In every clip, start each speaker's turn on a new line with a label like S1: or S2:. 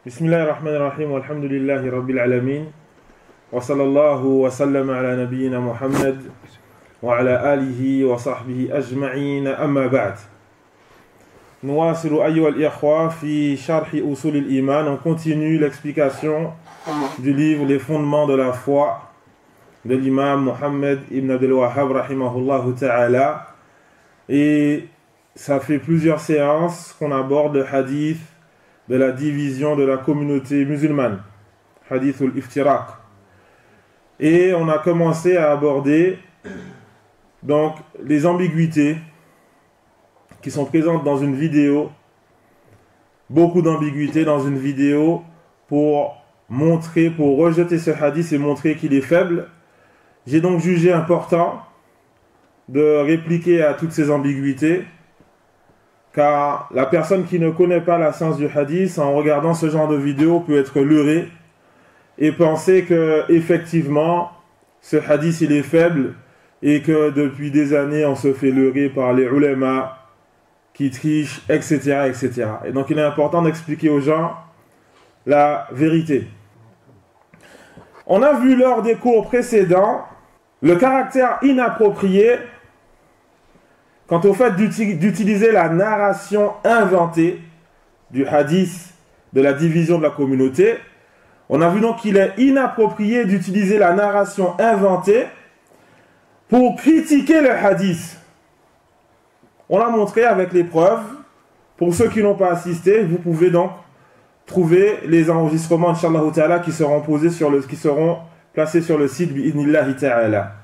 S1: Bismillahirrahmanirrahim, walhamdulillahi rabbil alamin, wa sallallahu wa sallam ala nabiyyina Muhammad, wa ala alihi wa sahbihi ajma'in, amma ba'd. Nuwasilu ayyuha al-ikhwa fi sharhi usul al-iman. On continue l'explication du livre Les fondements de la foi de l'imam Muhammad ibn Abdul Wahhab rahimahullahu ta'ala. Et ça fait plusieurs séances qu'on aborde le hadith de la division de la communauté musulmane, hadith al-iftiraq. Et on a commencé à aborder donc les ambiguïtés qui sont présentes dans une vidéo, beaucoup d'ambiguïtés dans une vidéo pour rejeter ce hadith et montrer qu'il est faible. J'ai donc jugé important de répliquer à toutes ces ambiguïtés, car la personne qui ne connaît pas la science du hadith, en regardant ce genre de vidéo, peut être leurrée et penser que effectivement ce hadith il est faible et que depuis des années on se fait leurrer par les ulama qui trichent, etc., etc. Et donc il est important d'expliquer aux gens la vérité. On a vu lors des cours précédents le caractère inapproprié quant au fait d'utiliser la narration inventée du hadith de la division de la communauté. On a vu donc qu'il est inapproprié d'utiliser la narration inventée pour critiquer le hadith. On l'a montré avec les preuves. Pour ceux qui n'ont pas assisté, vous pouvez donc trouver les enregistrements, Inch'Allah Ta'ala, qui seront placés sur le site bi'idnillahi ta'ala.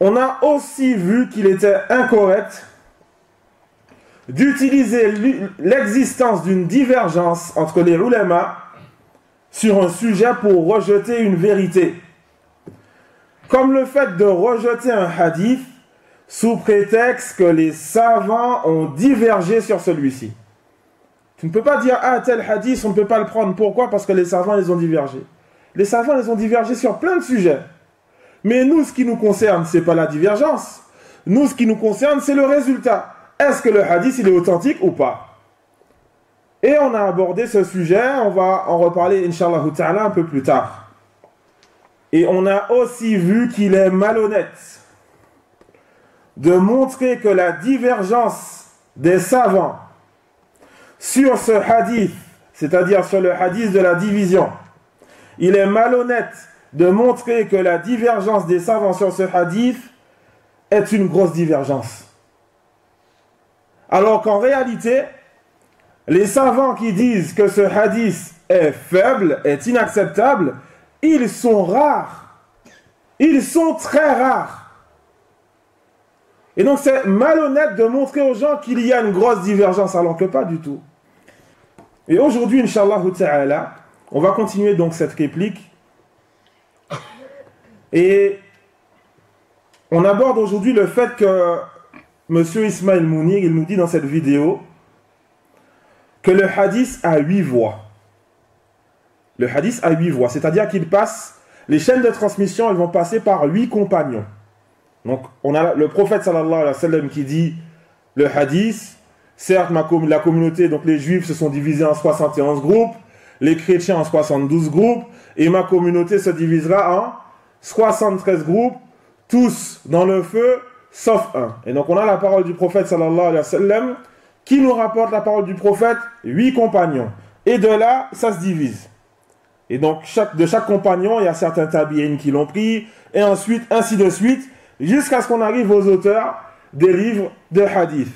S1: On a aussi vu qu'il était incorrect d'utiliser l'existence d'une divergence entre les ulama sur un sujet pour rejeter une vérité. Comme le fait de rejeter un hadith sous prétexte que les savants ont divergé sur celui-ci. Tu ne peux pas dire, tel hadith, on ne peut pas le prendre. Pourquoi? Parce que les savants les ont divergés. Les savants les ont divergés sur plein de sujets. Mais nous, ce qui nous concerne, ce n'est pas la divergence. Nous, ce qui nous concerne, c'est le résultat. Est-ce que le hadith, il est authentique ou pas? Et on a abordé ce sujet, on va en reparler, Inch'Allah Ta'ala, un peu plus tard. Et on a aussi vu qu'il est malhonnête de montrer que la divergence des savants sur ce hadith, c'est-à-dire sur le hadith de la division, il est malhonnête de montrer que la divergence des savants sur ce hadith est une grosse divergence. Alors qu'en réalité, les savants qui disent que ce hadith est faible, est inacceptable, ils sont rares. Ils sont très rares. Et donc c'est malhonnête de montrer aux gens qu'il y a une grosse divergence, alors que pas du tout. Et aujourd'hui, Inch'Allah Ta'ala, on va continuer donc cette réplique. Et on aborde aujourd'hui le fait que M. Ismail Mounir, il nous dit dans cette vidéo que le hadith a 8 voies. Le hadith a 8 voies, c'est-à-dire qu'il passe, les chaînes de transmission, elles vont passer par 8 compagnons. Donc on a le prophète sallallahu alayhi wa sallam qui dit le hadith, certes la communauté, donc les juifs se sont divisés en 71 groupes, les chrétiens en 72 groupes, et ma communauté se divisera en 73 groupes, tous dans le feu, sauf un. Et donc on a la parole du prophète sallallahu alayhi wa sallam, qui nous rapporte la parole du prophète, 8 compagnons. Et de là, ça se divise. Et donc de chaque compagnon, il y a certains tabi'in qui l'ont pris, et ensuite, ainsi de suite, jusqu'à ce qu'on arrive aux auteurs des livres de hadith.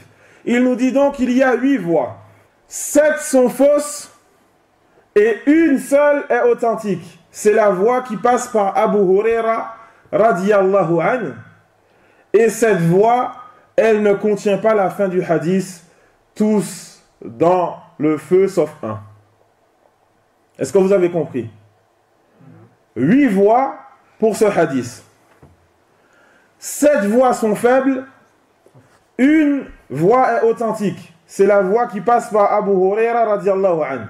S1: Il nous dit donc qu'il y a 8 voies. 7 sont fausses, et une seule est authentique. C'est la voie qui passe par Abu Huraira radiyallahu anhu. Et cette voie, elle ne contient pas la fin du hadith, tous dans le feu sauf un. Est-ce que vous avez compris? 8 voies pour ce hadith. 7 voies sont faibles, une voie est authentique. C'est la voie qui passe par Abu Huraira radiyallahu anhu.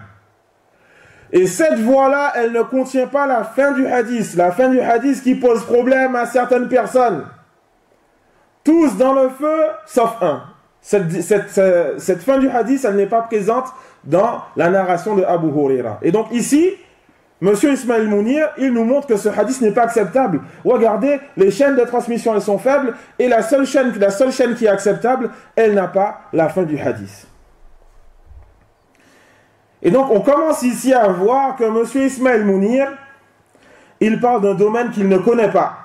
S1: Et cette voie-là, elle ne contient pas la fin du hadith. La fin du hadith qui pose problème à certaines personnes. Tous dans le feu, sauf un. Cette fin du hadith, elle n'est pas présente dans la narration de Abu Huraira. Et donc ici, Monsieur Ismaël Mounir, il nous montre que ce hadith n'est pas acceptable. Regardez, les chaînes de transmission, elles sont faibles, et la seule chaîne qui est acceptable, elle n'a pas la fin du hadith. Et donc, on commence ici à voir que Monsieur Ismaël Mounir, il parle d'un domaine qu'il ne connaît pas.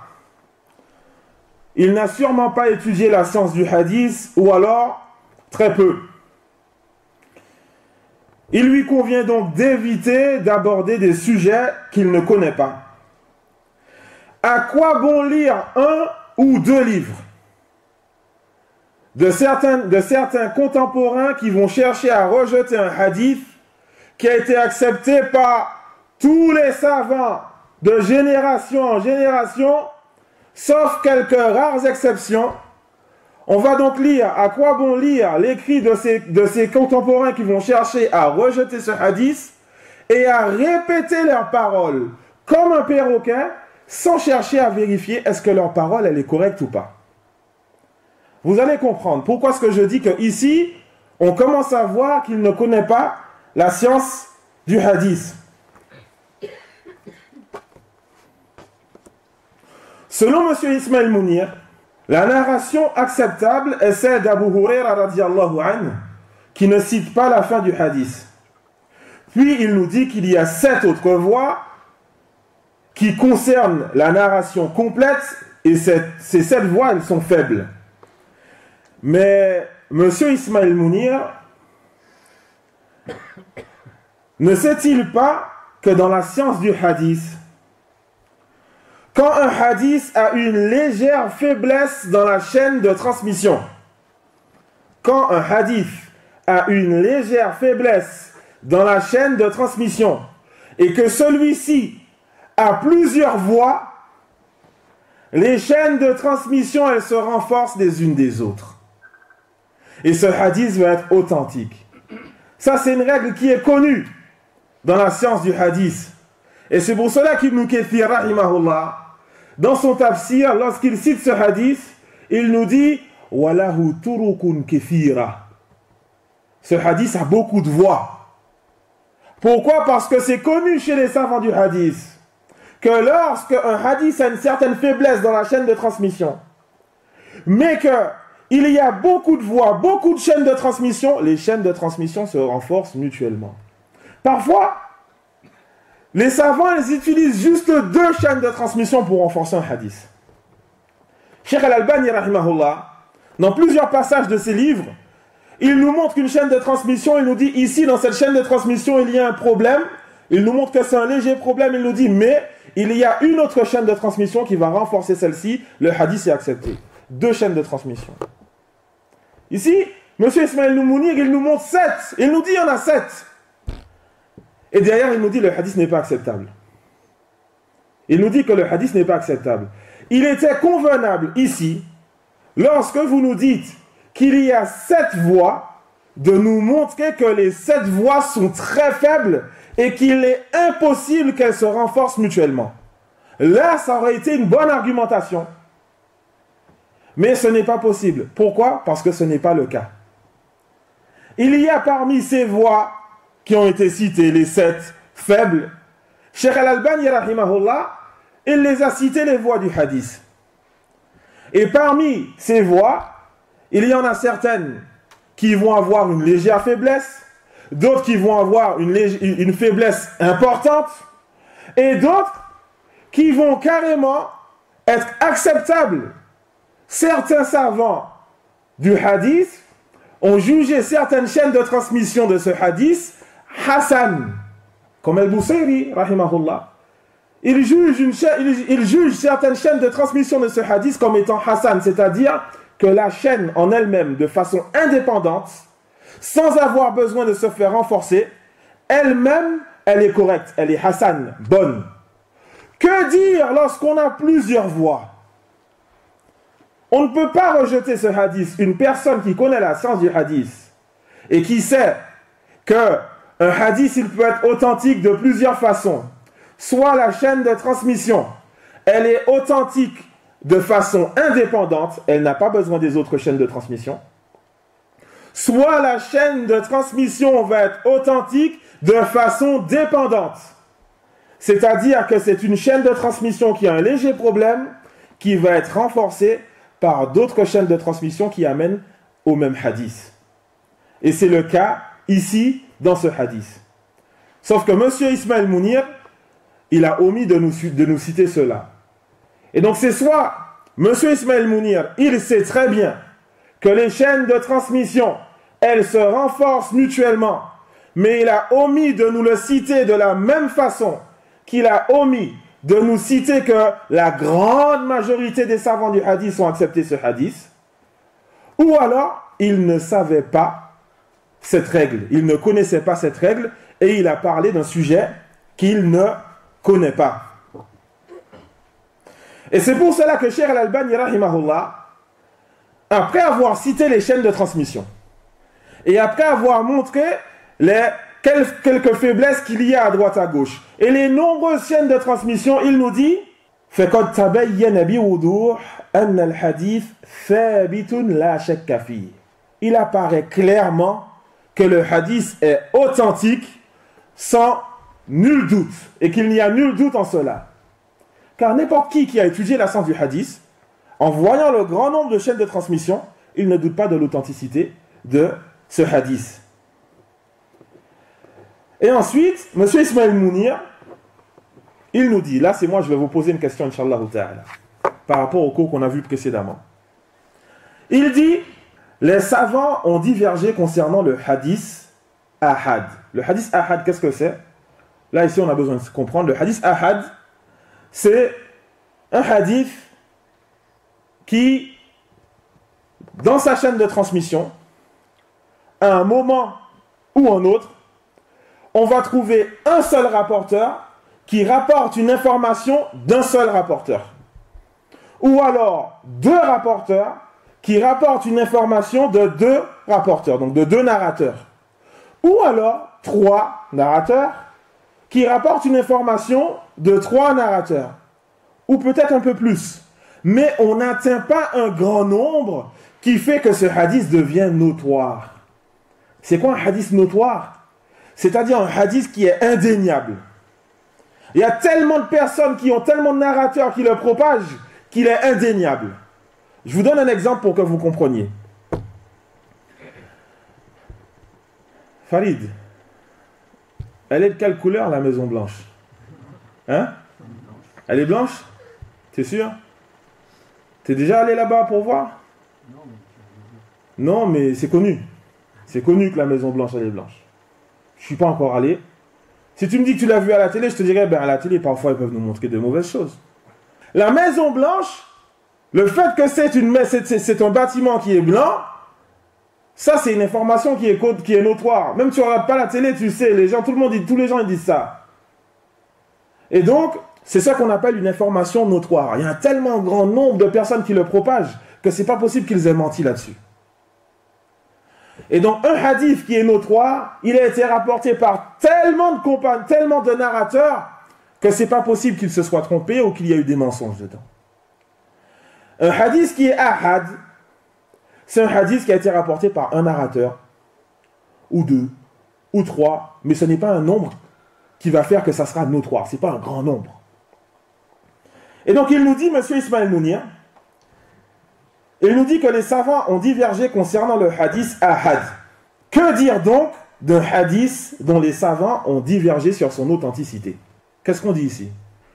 S1: Il n'a sûrement pas étudié la science du hadith, ou alors très peu. Il lui convient donc d'éviter d'aborder des sujets qu'il ne connaît pas. À quoi bon lire un ou deux livres de certains contemporains qui vont chercher à rejeter un hadith qui a été accepté par tous les savants de génération en génération, sauf quelques rares exceptions. On va donc lire, à quoi bon lire l'écrit de ces contemporains qui vont chercher à rejeter ce hadith et à répéter leurs paroles comme un perroquet sans chercher à vérifier est-ce que leur parole elle est correcte ou pas. Vous allez comprendre pourquoi est-ce que je dis que ici on commence à voir qu'il ne connaît pas la science du hadith. Selon M. Ismaël Mounir, la narration acceptable est celle d'Abu Huraira radiyallahu anhu, qui ne cite pas la fin du hadith. Puis il nous dit qu'il y a 7 autres voies qui concernent la narration complète, et ces 7 voies, elles sont faibles. Mais M. Ismaël Mounir ne sait-il pas que dans la science du hadith, quand un hadith a une légère faiblesse dans la chaîne de transmission, quand un hadith a une légère faiblesse dans la chaîne de transmission, et que celui-ci a plusieurs voies, les chaînes de transmission, elles se renforcent les unes des autres. Et ce hadith va être authentique. Ça, c'est une règle qui est connue dans la science du hadith. Et c'est pour cela qu'Ibn Kathir, rahimahullah, dans son tafsir, lorsqu'il cite ce hadith, il nous dit « Walahu turukun kathira ». Ce hadith a beaucoup de voix. Pourquoi? Parce que c'est connu chez les savants du hadith que lorsque un hadith a une certaine faiblesse dans la chaîne de transmission, mais qu'il y a beaucoup de voix, beaucoup de chaînes de transmission, les chaînes de transmission se renforcent mutuellement. Parfois, les savants, ils utilisent juste 2 chaînes de transmission pour renforcer un hadith. Cheikh Al-Albani, rahimahullah, dans plusieurs passages de ses livres, il nous montre une chaîne de transmission, il nous dit ici, dans cette chaîne de transmission, il y a un problème, il nous montre que c'est un léger problème, il nous dit, mais il y a une autre chaîne de transmission qui va renforcer celle-ci, le hadith est accepté. 2 chaînes de transmission. Ici, M. Ismaël Mounir, il nous montre 7, il nous dit il y en a 7. Et derrière, il nous dit le hadith n'est pas acceptable. Il nous dit que le hadith n'est pas acceptable. Il était convenable ici, lorsque vous nous dites qu'il y a 7 voix, de nous montrer que les 7 voix sont très faibles et qu'il est impossible qu'elles se renforcent mutuellement. Là, ça aurait été une bonne argumentation. Mais ce n'est pas possible. Pourquoi? Parce que ce n'est pas le cas. Il y a parmi ces voix qui ont été citées, les 7 faibles, Cheikh Al-Albani, rahimahullah, il les a citées les voix du hadith. Et parmi ces voix, il y en a certaines qui vont avoir une légère faiblesse, d'autres qui vont avoir une faiblesse importante, et d'autres qui vont carrément être acceptables. Certains savants du hadith ont jugé certaines chaînes de transmission de ce hadith Hassan, comme Al-Busayri, rahimahullah. Il juge certaines chaînes de transmission de ce hadith comme étant Hassan, c'est-à-dire que la chaîne en elle-même, de façon indépendante, sans avoir besoin de se faire renforcer, elle-même, elle est correcte, elle est Hassan, bonne. Que dire lorsqu'on a plusieurs voix? On ne peut pas rejeter ce hadith. Une personne qui connaît la science du hadith et qui sait qu'un hadith, il peut être authentique de plusieurs façons. Soit la chaîne de transmission, elle est authentique de façon indépendante, elle n'a pas besoin des autres chaînes de transmission. soit la chaîne de transmission va être authentique de façon dépendante. C'est-à-dire que c'est une chaîne de transmission qui a un léger problème, qui va être renforcée par d'autres chaînes de transmission qui amènent au même hadith. Et c'est le cas ici, dans ce hadith. Sauf que M. Ismaël Mounir, il a omis de nous citer cela. Et donc c'est soit M. Ismaël Mounir, il sait très bien que les chaînes de transmission, elles se renforcent mutuellement, mais il a omis de nous le citer de la même façon qu'il a omis de nous citer que la grande majorité des savants du hadith ont accepté ce hadith, ou alors il ne savait pas cette règle, il ne connaissait pas cette règle, et il a parlé d'un sujet qu'il ne connaît pas. Et c'est pour cela que Cheikh Al-Albani, rahimahullah, après avoir cité les chaînes de transmission, et après avoir montré quelques faiblesses qu'il y a à droite à gauche, et les nombreuses chaînes de transmission, il nous dit فَقَدْ تَبَيَّنَ بِوُضُوحٍ أَنَّ الْحَدِيث ثَابِتٌ لَا شَكَّ فِيهِ. Il apparaît clairement que le hadith est authentique sans nul doute, et qu'il n'y a nul doute en cela. Car n'importe qui a étudié la science du hadith, en voyant le grand nombre de chaînes de transmission, il ne doute pas de l'authenticité de ce hadith. Et ensuite, M. Ismaël Mounir, il nous dit, là c'est moi je vais vous poser une question, Inch'Allah ta'ala, par rapport au cours qu'on a vu précédemment. Il dit, les savants ont divergé concernant le hadith ahad. Le hadith ahad, qu'est-ce que c'est? Là ici on a besoin de comprendre. Le hadith ahad, c'est un hadith qui, dans sa chaîne de transmission, à un moment ou un autre, on va trouver un seul rapporteur qui rapporte une information d'un seul rapporteur. Ou alors deux rapporteurs qui rapportent une information de deux rapporteurs, donc de deux narrateurs. Ou alors trois narrateurs qui rapportent une information de trois narrateurs. Ou peut-être un peu plus. Mais on n'atteint pas un grand nombre qui fait que ce hadith devient notoire. C'est quoi un hadith notoire? C'est-à-dire un hadith qui est indéniable. Il y a tellement de personnes qui ont tellement de narrateurs qui le propagent qu'il est indéniable. Je vous donne un exemple pour que vous compreniez. Farid, elle est de quelle couleur la Maison Blanche? Hein? Elle est blanche? T'es sûr? T'es déjà allé là-bas pour voir? Non, mais c'est connu. C'est connu que la Maison Blanche, elle est blanche. Je ne suis pas encore allé. Si tu me dis que tu l'as vu à la télé, je te dirais, ben à la télé, parfois, ils peuvent nous montrer de mauvaises choses. La Maison Blanche, le fait que c'est un bâtiment qui est blanc, ça, c'est une information qui est notoire. Même si tu ne regardes pas la télé, tu sais, tous les gens ils disent ça. Et donc, c'est ça qu'on appelle une information notoire. Il y a un tellement grand nombre de personnes qui le propagent que ce n'est pas possible qu'ils aient menti là-dessus. Et donc, un hadith qui est notoire, il a été rapporté par tellement de narrateurs que ce n'est pas possible qu'il se soit trompé ou qu'il y a eu des mensonges dedans. Un hadith qui est ahad, c'est un hadith qui a été rapporté par un narrateur, ou deux, ou trois, mais ce n'est pas un nombre qui va faire que ça sera notoire, ce n'est pas un grand nombre. Et donc il nous dit, M. Ismaël Mounir, il nous dit que les savants ont divergé concernant le hadith ahad. Que dire donc d'un hadith dont les savants ont divergé sur son authenticité? Qu'est-ce qu'on dit ici?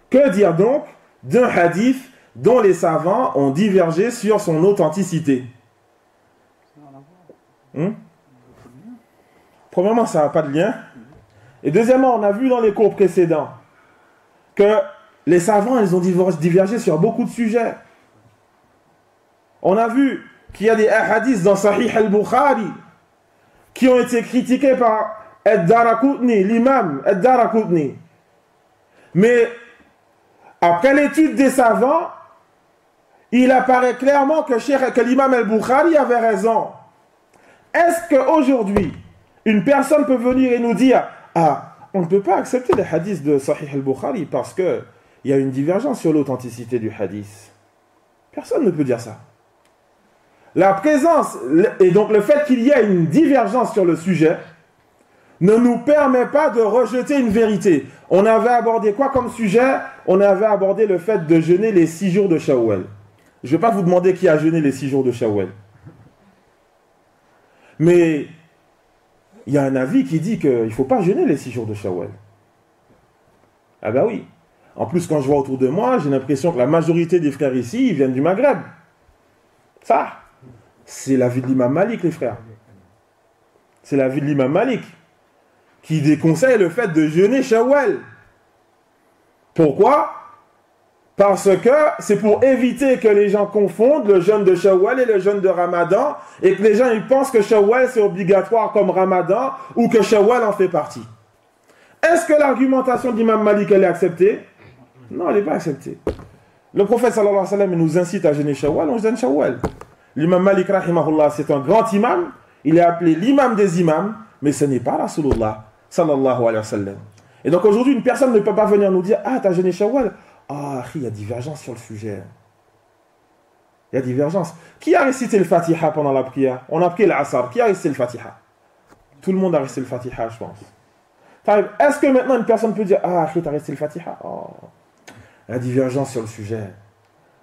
S1: Que dire donc d'un hadith dont les savants ont divergé sur son authenticité? Premièrement, ça n'a pas de lien. Et deuxièmement, on a vu dans les cours précédents que les savants, ils ont divergé sur beaucoup de sujets. On a vu qu'il y a des hadiths dans Sahih al-Bukhari qui ont été critiqués par Ad-Daraqutni, l'imam Ad-Daraqutni. Mais après l'étude des savants, il apparaît clairement que l'imam al-Bukhari avait raison. Est-ce qu'aujourd'hui, une personne peut venir et nous dire « Ah, on ne peut pas accepter les hadiths de Sahih al-Bukhari parce qu'il y a une divergence sur l'authenticité du hadith ». Personne ne peut dire ça. la présence, et donc le fait qu'il y ait une divergence sur le sujet, ne nous permet pas de rejeter une vérité. On avait abordé quoi comme sujet? On avait abordé le fait de jeûner les 6 jours de Shawwal. Je ne vais pas vous demander qui a jeûné les 6 jours de Shawwal. Mais il y a un avis qui dit qu'il ne faut pas jeûner les 6 jours de Shawwal. Ah ben oui. En plus, quand je vois autour de moi, j'ai l'impression que la majorité des frères ici, ils viennent du Maghreb. Ça, c'est l'avis de l'imam Malik, les frères. C'est l'avis de l'imam Malik qui déconseille le fait de jeûner Shawwal. Pourquoi? Parce que c'est pour éviter que les gens confondent le jeûne de Shawwal et le jeûne de Ramadan, et que les gens ils pensent que Shawwal c'est obligatoire comme Ramadan, ou que Shawwal en fait partie. Est-ce que l'argumentation d'Imam Malik elle est acceptée? Non, elle n'est pas acceptée. Le prophète sallallahu alayhi wa sallam nous incite à jeûner Shawwal, on jeûne Shawwal. L'imam Malik rahimahullah c'est un grand imam, il est appelé l'imam des imams, mais ce n'est pas Rasulullah sallallahu alayhi wa sallam. Et donc aujourd'hui une personne ne peut pas venir nous dire ah t'as jeûné Shawwal. Ah, il y a divergence sur le sujet. Il y a divergence. Qui a récité le Fatiha pendant la prière? On a pris l'Asr. Qui a récité le Fatiha? Tout le monde a récité le Fatiha, je pense. Est-ce que maintenant une personne peut dire ah, tu as récité le Fatiha? Oh. Il y a divergence sur le sujet.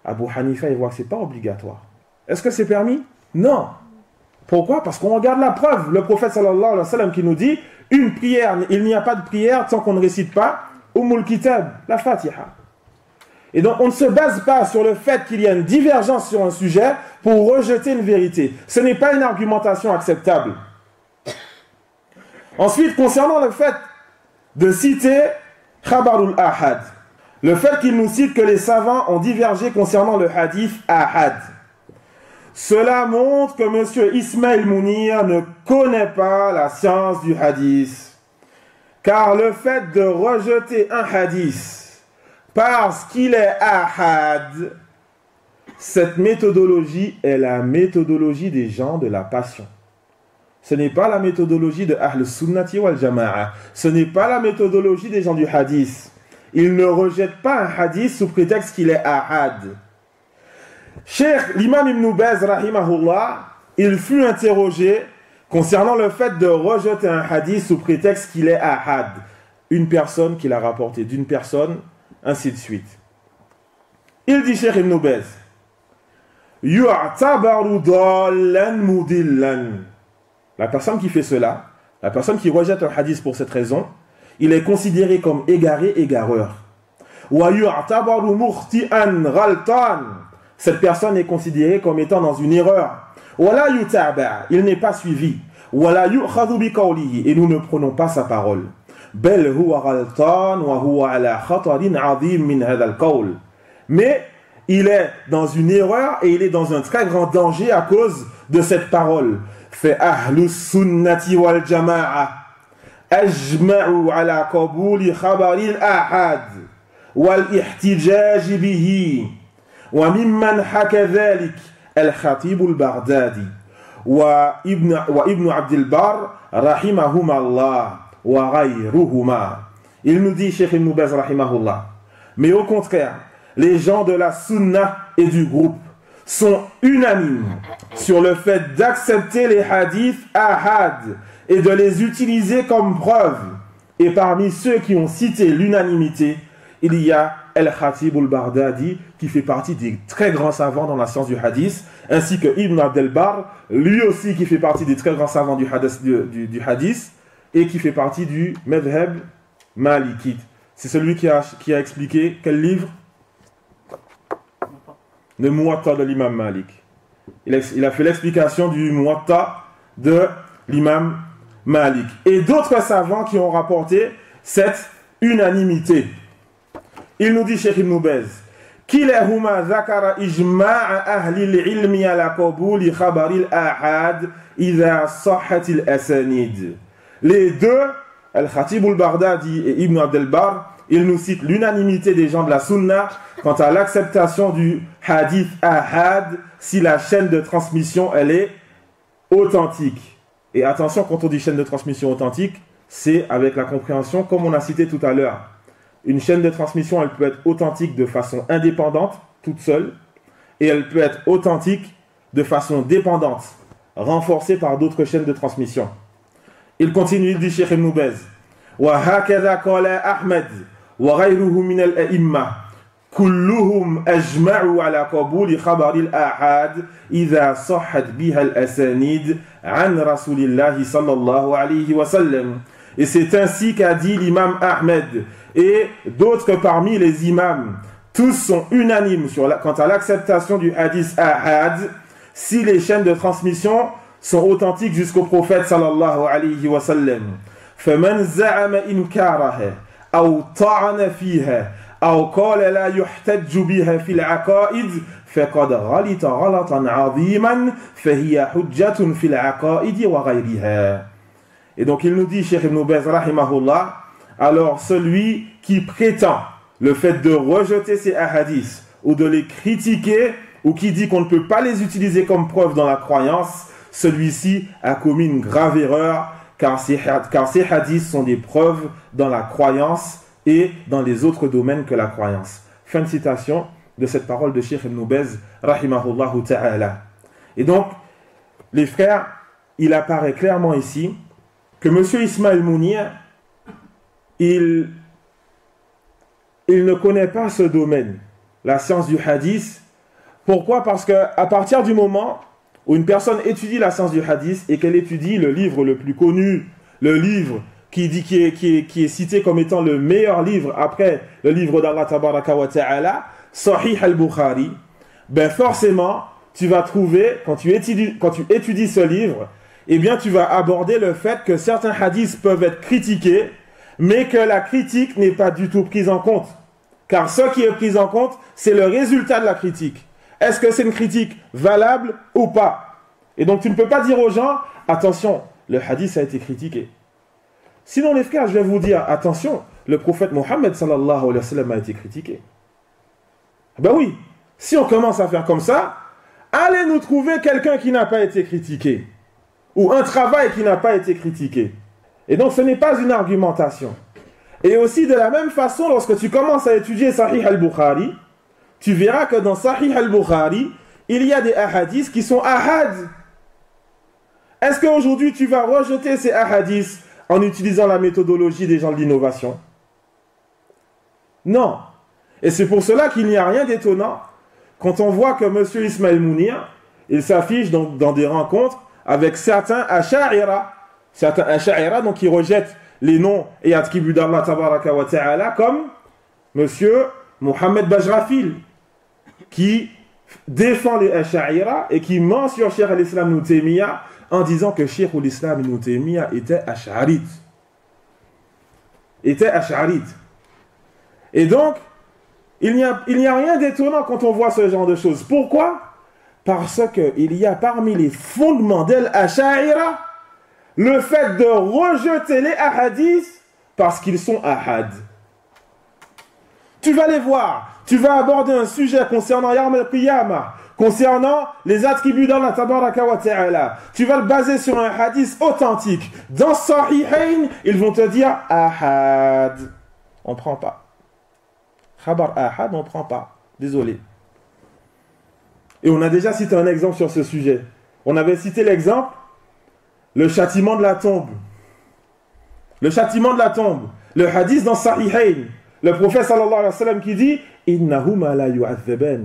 S1: Abu Hanifa, il voit que ce n'est pas obligatoire. Est-ce que c'est permis? Non. Pourquoi? Parce qu'on regarde la preuve. Le prophète sallallahu alayhi wa sallam qui nous dit une prière, il n'y a pas de prière tant qu'on ne récite pas Ummul Kitab, la Fatiha. Et donc, on ne se base pas sur le fait qu'il y a une divergence sur un sujet pour rejeter une vérité. Ce n'est pas une argumentation acceptable. Ensuite, concernant le fait de citer Khabarul Ahad, le fait qu'il nous cite que les savants ont divergé concernant le hadith Ahad, cela montre que M. Ismail Mounir ne connaît pas la science du hadith. Car le fait de rejeter un hadith parce qu'il est ahad, cette méthodologie est la méthodologie des gens de la passion. Ce n'est pas la méthodologie de Ahl Sunnati wal Jama'a. Ce n'est pas la méthodologie des gens du hadith. Ils ne rejettent pas un hadith sous prétexte qu'il est ahad. Cheikh l'imam Ibn Baz rahimahullah, il fut interrogé concernant le fait de rejeter un hadith sous prétexte qu'il est ahad. Une personne qui l'a rapporté d'une personne, ainsi de suite. Il dit Cheikh Ibn Baz, yu'tabaru dallan mudillan. La personne qui fait cela, la personne qui rejette un hadith pour cette raison, il est considéré comme égaré, égareur. Wa yu'tabaru mukhti'an ghaltan. Cette personne est considérée comme étant dans une erreur. Wala yutaba, il n'est pas suivi. Wala yu'khadhu bi qawlihi, et nous ne prenons pas sa parole. Bel huwa ghaltan wa huwa ala khatarin azim min hadha al-qawl. Mais il est dans une erreur et il est dans un très grand danger à cause de cette parole. Fa ahlus sunnati wal jama'a ajma'u ala qabuli khabari al-ahad wal ihtijaj bihi wa mimman haka dhalik al-khatib al-baghdadi wa ibn Abd al-Barr rahimahum Allah. Il nous dit, Cheikh Ibn Baz rahimahullah, mais au contraire, les gens de la sunna et du groupe sont unanimes sur le fait d'accepter les hadiths ahad et de les utiliser comme preuve. Et parmi ceux qui ont cité l'unanimité, il y a Al-Khatib al-Baghdadi qui fait partie des très grands savants dans la science du hadith, ainsi que Ibn Abd al-Barr, lui aussi qui fait partie des très grands savants du hadith, et qui fait partie du Madhhab Malikite. C'est celui qui a expliqué quel livre? Le Muwatta de l'imam Malik. Il a fait l'explication du Muwatta de l'imam Malik. Et d'autres savants qui ont rapporté cette unanimité. Il nous dit, Cheikh Ibn Baz, Kilahuma zakara ijma'a ahli al-ilmi ala qabuli khabari al-ahad idha sahhat al-asanid. Les deux, Al-Khatib al-Baghdadi et Ibn Abd al-Barr, ils nous citent l'unanimité des gens de la Sunna quant à l'acceptation du hadith ahad si la chaîne de transmission elle est authentique. Et attention, quand on dit chaîne de transmission authentique, c'est avec la compréhension comme on a cité tout à l'heure. Une chaîne de transmission, elle peut être authentique de façon indépendante, toute seule, et elle peut être authentique de façon dépendante, renforcée par d'autres chaînes de transmission. Il continue, il dit Cheikh Ibn Baz, وهكذا قال أحمد وغيره من الأئمة كلهم أجمعوا على قبول خبر الآحاد إذا صحت بها الأسانيد عن رسول الله صلى الله عليه وسلم. Et c'est ainsi qu'a dit l'imam Ahmed et d'autres parmi les imams. Tous sont unanimes quant à l'acceptation du hadith ahad si les chaînes de transmission sont authentiques jusqu'au prophète sallallahu alayhi wa sallam. فمن زعم إنكارها أو طعن فيها أو قال لا يحتج بها في العقائد فقد غلط غلطا عظيما فهي حجة في العقائد وغيرها. Et donc il nous dit, Cheikh Ibn Baz rahimahullah, alors celui qui prétend le fait de rejeter ces hadiths ou de les critiquer ou qui dit qu'on ne peut pas les utiliser comme preuve dans la croyance, celui-ci a commis une grave erreur car ces hadiths sont des preuves dans la croyance et dans les autres domaines que la croyance. Fin de citation de cette parole de Cheikh Ibn Baz rahimahullahu ta'ala. Et donc, les frères, il apparaît clairement ici que M. Ismaël Mounir, il ne connaît pas ce domaine, la science du hadith. Pourquoi? Parce qu'à partir du moment où une personne étudie la science du hadith et qu'elle étudie le livre le plus connu, le livre qui est cité comme étant le meilleur livre après le livre d'Allah Tabaraka wa Ta'ala, Sahih al-Bukhari, ben forcément, tu vas trouver, quand tu étudies ce livre, eh bien tu vas aborder le fait que certains hadiths peuvent être critiqués, mais que la critique n'est pas du tout prise en compte. Car ce qui est pris en compte, c'est le résultat de la critique. Est-ce que c'est une critique valable ou pas? Et donc tu ne peux pas dire aux gens, attention, le hadith a été critiqué. Sinon les frères, je vais vous dire, attention, le prophète Mohammed sallallahu alayhi wa sallam a été critiqué. Ben oui, si on commence à faire comme ça, allez nous trouver quelqu'un qui n'a pas été critiqué. Ou un travail qui n'a pas été critiqué. Et donc ce n'est pas une argumentation. Et aussi de la même façon, lorsque tu commences à étudier Sahih al-Bukhari, tu verras que dans Sahih al-Bukhari, il y a des ahadiths qui sont ahad. Est-ce qu'aujourd'hui tu vas rejeter ces ahadiths en utilisant la méthodologie des gens de l'innovation? Non. Et c'est pour cela qu'il n'y a rien d'étonnant quand on voit que M. Ismaël Mounir, il s'affiche dans des rencontres avec certains asha'ira. Certains asha'ira, donc qui rejettent les noms et attributs d'Allah Tabaraka wa Ta'ala, comme M. Mohamed Bajrafil, qui défend les asha'ira et qui ment sur Cheikh al-Islam Ibn Taymiyyah en disant que Cheikh al-Islam Ibn Taymiyyah était ash'arite. Et donc, il n'y a rien d'étonnant quand on voit ce genre de choses. Pourquoi? Parce qu'il y a parmi les fondements d'Al-Asha'ira le fait de rejeter les ahadiths parce qu'ils sont ahad. Tu vas les voir, tu vas aborder un sujet concernant Yawm al-Qiyamah, concernant les attributs d'Allah Tabaraka wa Ta'ala. Tu vas le baser sur un hadith authentique. Dans Sahihain, ils vont te dire ahad. On ne prend pas. Khabar ahad, on ne prend pas. Désolé. Et on a déjà cité un exemple sur ce sujet. On avait cité l'exemple, le châtiment de la tombe. Le châtiment de la tombe. Le hadith dans Sahihain. Le prophète sallallahu alayhi wa sallam qui dit « Innahuma la yu'adhaban »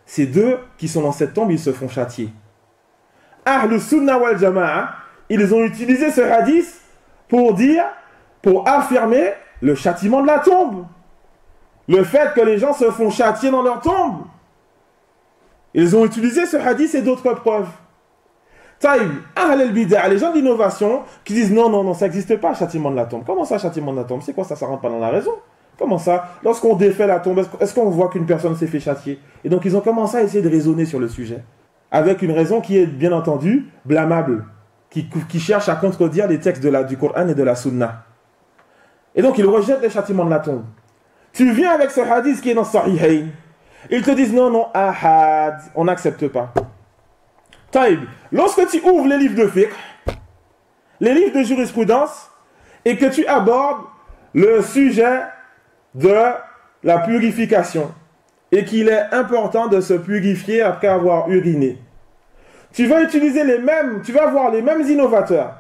S1: Ces deux qui sont dans cette tombe, ils se font châtier. Ahlus Sunnah wal Jama'a, ils ont utilisé ce hadith pour affirmer le châtiment de la tombe. Le fait que les gens se font châtier dans leur tombe. Ils ont utilisé ce hadith et d'autres preuves. Taïb, Ahl al-Bid'a, les gens d'innovation qui disent non, ça n'existe pas, châtiment de la tombe. Comment ça, châtiment de la tombe? C'est quoi ça rentre pas dans la raison? Comment ça? Lorsqu'on défait la tombe, est-ce qu'on voit qu'une personne s'est fait châtier? Et donc ils ont commencé à essayer de raisonner sur le sujet. Avec une raison qui est bien entendu blâmable, qui cherche à contredire les textes du Coran et de la Sunna. Et donc ils rejettent les châtiments de la tombe. Tu viens avec ce hadith qui est dans Sahihain. Ils te disent non, ahad, on n'accepte pas. Taïb, lorsque tu ouvres les livres de fiqh, les livres de jurisprudence, et que tu abordes le sujet de la purification, et qu'il est important de se purifier après avoir uriné, tu vas utiliser les mêmes, tu vas voir les mêmes innovateurs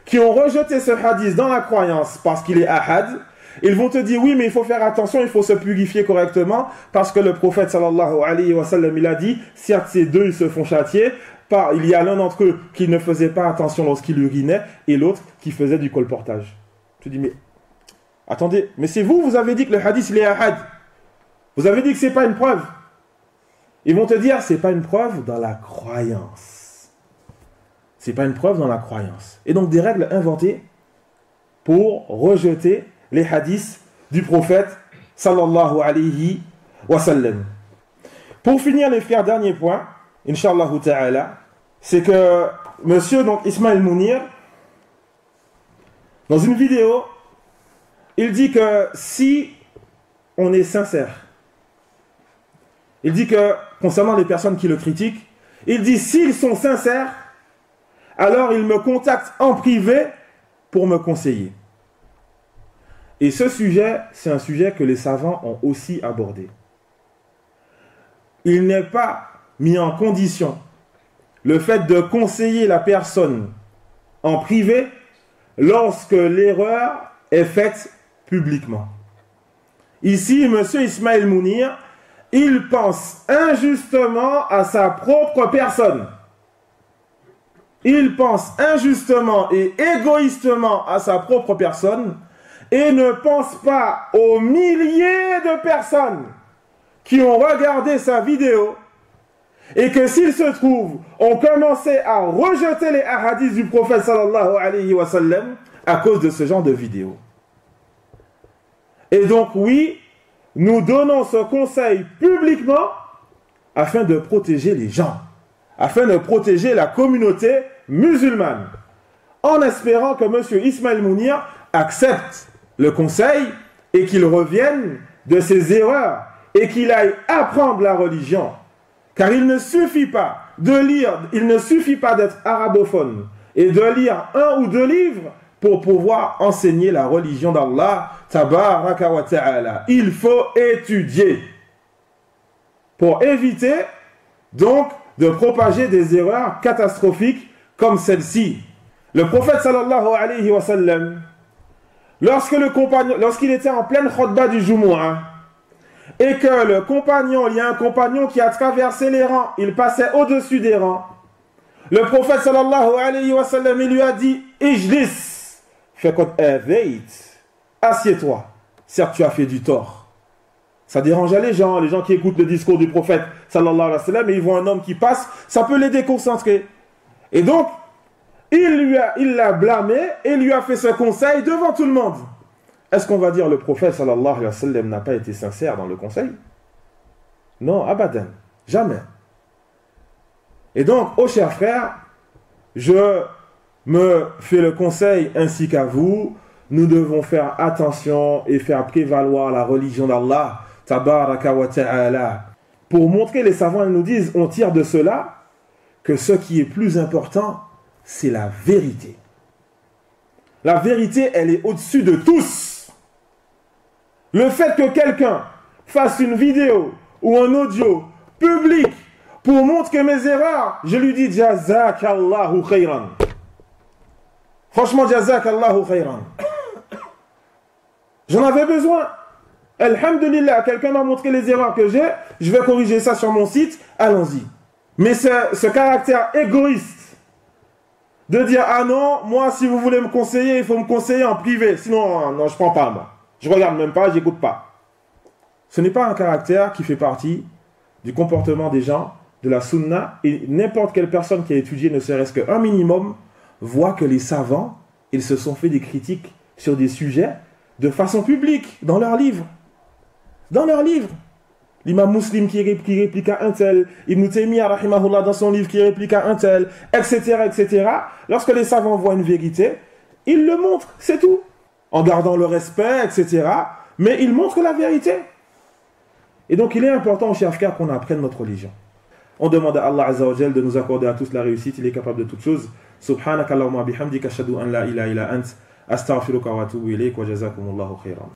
S1: qui ont rejeté ce hadith dans la croyance parce qu'il est ahad. Ils vont te dire oui, mais il faut faire attention, il faut se purifier correctement parce que le prophète sallallahu alayhi wa sallam, il a dit, certes ces deux ils se font châtier, il y a l'un d'entre eux qui ne faisait pas attention lorsqu'il urinait et l'autre qui faisait du colportage. Tu dis mais attendez, mais c'est vous avez dit que le hadith il est ahad. Vous avez dit que c'est pas une preuve. Ils vont te dire c'est pas une preuve dans la croyance. C'est pas une preuve dans la croyance. Et donc des règles inventées pour rejeter les hadiths du prophète sallallahu alayhi wa sallam. Pour finir les frères, dernier point, Inch'Allah ta'ala, c'est que monsieur donc Ismaël Mounir, dans une vidéo, il dit que si on est sincère, il dit que concernant les personnes qui le critiquent, il dit s'ils sont sincères, alors ils me contactent en privé pour me conseiller. Et ce sujet, c'est un sujet que les savants ont aussi abordé. Il n'est pas mis en condition le fait de conseiller la personne en privé lorsque l'erreur est faite publiquement. Ici, M. Ismaël Mounir, il pense injustement à sa propre personne. Il pense injustement et égoïstement à sa propre personne et ne pense pas aux milliers de personnes qui ont regardé sa vidéo et que s'il se trouve, ont commencé à rejeter les hadiths du prophète sallallahu alayhi wa sallam à cause de ce genre de vidéo. Et donc oui, nous donnons ce conseil publiquement afin de protéger les gens, afin de protéger la communauté musulmane, en espérant que M. Ismaël Mounir accepte le conseil et qu'il revienne de ses erreurs et qu'il aille apprendre la religion. Car il ne suffit pas de lire, il ne suffit pas d'être arabophone et de lire un ou deux livres pour pouvoir enseigner la religion d'Allah, tabaraka wa ta'ala. Il faut étudier pour éviter donc de propager des erreurs catastrophiques comme celle-ci. Le prophète sallallahu alayhi wa sallam, lorsqu'il était en pleine khutbah du Jumu'ah, et que le compagnon, il y a un compagnon qui a traversé les rangs, il passait au-dessus des rangs. Le prophète sallallahu alayhi wa sallam, il lui a dit Ijlis, assieds-toi, certes tu as fait du tort. Ça dérangeait les gens qui écoutent le discours du prophète sallallahu alayhi wa sallam et ils voient un homme qui passe, ça peut les déconcentrer. Et donc, il l'a blâmé et lui a fait ce conseil devant tout le monde. Est-ce qu'on va dire le prophète sallallahu alayhi wa sallam n'a pas été sincère dans le conseil? Non, abadan, jamais. Et donc, ô chers frères, je me fais le conseil ainsi qu'à vous, nous devons faire attention et faire prévaloir la religion d'Allah, tabaraka wa ta'ala. Pour montrer, les savants ils nous disent, on tire de cela que ce qui est plus important, c'est la vérité. La vérité, elle est au-dessus de tous. Le fait que quelqu'un fasse une vidéo ou un audio public pour montrer mes erreurs, je lui dis Jazakallahu khayran. Franchement, Jazakallahu khayran. J'en avais besoin. Alhamdulillah, quelqu'un m'a montré les erreurs que j'ai, je vais corriger ça sur mon site, allons-y. Mais ce caractère égoïste de dire ah non, moi si vous voulez me conseiller, il faut me conseiller en privé, sinon non, je prends pas moi. Je regarde même pas, j'écoute pas. Ce n'est pas un caractère qui fait partie du comportement des gens, de la sunna, et n'importe quelle personne qui a étudié ne serait-ce qu'un minimum voit que les savants, ils se sont fait des critiques sur des sujets de façon publique, dans leurs livres. Dans leurs livres. L'imam Muslim qui réplique à un tel, Ibn Taymiyyah rahimahullah dans son livre qui réplique à un tel, etc., etc. Lorsque les savants voient une vérité, ils le montrent, c'est tout. En gardant le respect, etc. Mais ils montrent la vérité. Et donc il est important, chers frères, qu'on apprenne notre religion. On demande à Allah Azza wa Jal de nous accorder à tous la réussite. Il est capable de toutes choses. Subhanaka Allahumma bihamdika ashhadu an la ilaha illa ant astaghfiruka wa atubu ilayk wa jazakumullahu khairan.